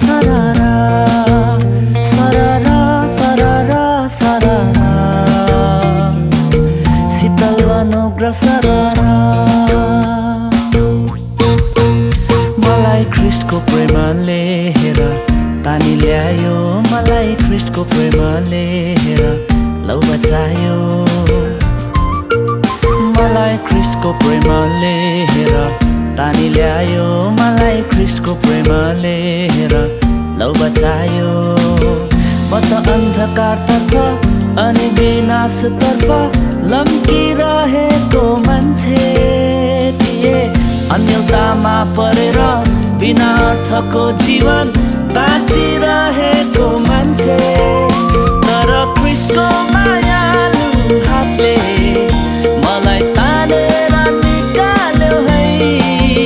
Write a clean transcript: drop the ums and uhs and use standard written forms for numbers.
सरारा सरारा सरारा सरारा शीतल अनुग्रह सरारा मलाई ख्रिस्टको प्रेमले हेर तानी ल्यायो मलाई ख्रिस्टको प्रेमले हेर लौ बचायो मलाई ख्रिस्टको प्रेमले हेर तानी ल्यायो मलाई ख्रिस्टको प्रेमले हेर लौ बचायो म त अन्धकारतर्फ अनि विनाशतर्फ लम्किरहेको मान्छे थिए अन्यलतामा परेर बिना अर्थको जीवन बाँचिरहेको मान्छे